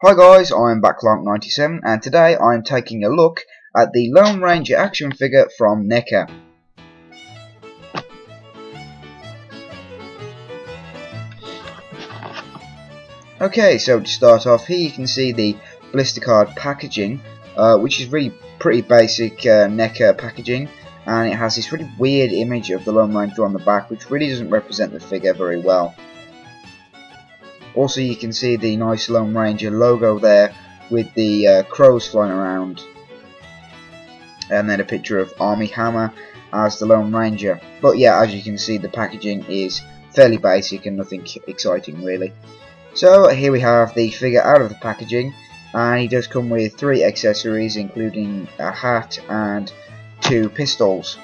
Hi guys, I'm Batclarke 97 and today I'm taking a look at the Lone Ranger action figure from NECA. Okay, so to start off, here you can see the blister card packaging, which is really pretty basic NECA packaging, and it has this really weird image of the Lone Ranger on the back, which really doesn't represent the figure very well. Also, you can see the nice Lone Ranger logo there with the crows flying around, and then a picture of Armie Hammer as the Lone Ranger. But yeah, as you can see, the packaging is fairly basic and nothing exciting really. So here we have the figure out of the packaging, and he does come with 3 accessories, including a hat and 2 pistols.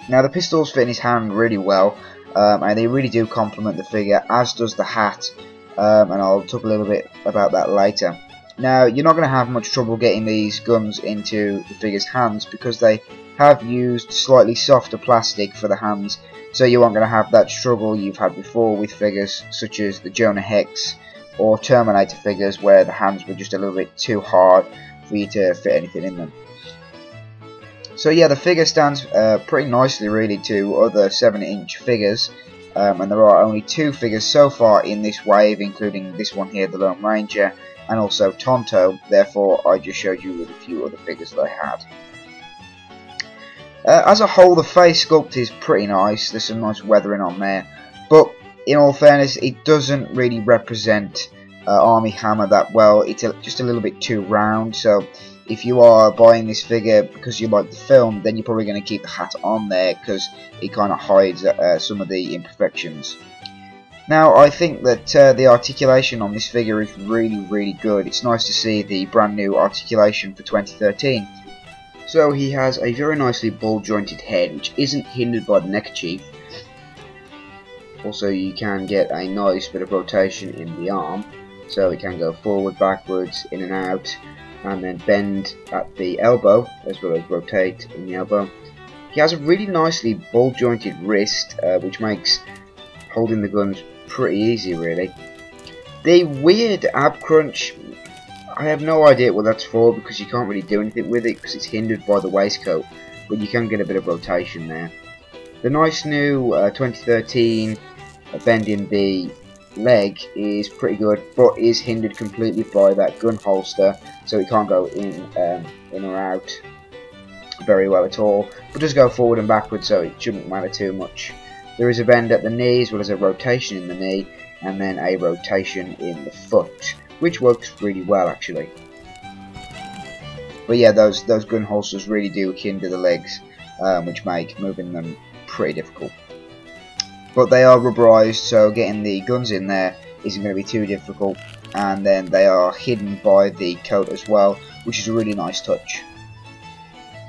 Now the pistols fit in his hand really well, and they really do complement the figure, as does the hat, and I'll talk a little bit about that later. Now you're not going to have much trouble getting these guns into the figure's hands because they have used slightly softer plastic for the hands, so you aren't going to have that struggle you've had before with figures such as the Jonah Hex or Terminator figures, where the hands were just a little bit too hard for you to fit anything in them. So yeah, the figure stands pretty nicely really to other 7-inch figures, and there are only 2 figures so far in this wave, including this one here, the Lone Ranger, and also Tonto. Therefore I just showed you with a few other figures that I had. As a whole, the face sculpt is pretty nice. There's some nice weathering on there, but in all fairness, it doesn't really represent Armie Hammer that well. It's just a little bit too round, so if you are buying this figure because you like the film, then you're probably going to keep the hat on there because it kind of hides some of the imperfections. Now I think that the articulation on this figure is really good. It's nice to see the brand new articulation for 2013. So he has a very nicely ball jointed head, which isn't hindered by the neckerchief. Also, you can get a nice bit of rotation in the arm, so it can go forward, backwards, in and out, and then bend at the elbow as well as rotate in the elbow. He has a really nicely ball jointed wrist, which makes holding the guns pretty easy really. The weird ab crunch, I have no idea what that's for because you can't really do anything with it because it's hindered by the waistcoat, but you can get a bit of rotation there. The nice new 2013 bend in the leg is pretty good, but is hindered completely by that gun holster, so it can't go in or out very well at all, but does go forward and backwards, so it shouldn't matter too much. There is a bend at the knee as well as a rotation in the knee, and then a rotation in the foot, which works really well actually. But yeah, those gun holsters really do hinder the legs, which make moving them pretty difficult. But they are rubberized, so getting the guns in there isn't going to be too difficult, and then they are hidden by the coat as well, which is a really nice touch.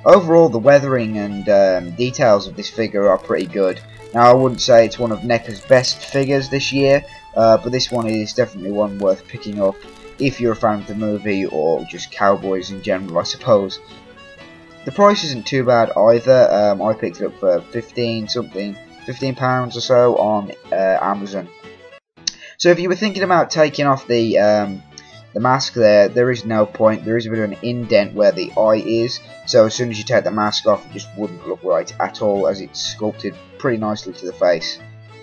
Overall, the weathering and details of this figure are pretty good. Now I wouldn't say it's one of NECA's best figures this year, but this one is definitely one worth picking up if you're a fan of the movie or just cowboys in general, I suppose. The price isn't too bad either. I picked it up for £15 or so on Amazon. So if you were thinking about taking off the mask there is no point. There is a bit of an indent where the eye is, so as soon as you take the mask off, it just wouldn't look right at all, as it's sculpted pretty nicely to the face.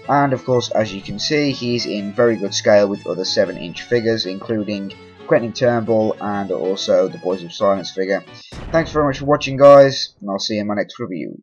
And of course, as you can see, he's in very good scale with other 7-inch figures, including Quentin Turnbull and also the Boys of Silence figure. Thanks very much for watching guys, and I'll see you in my next review.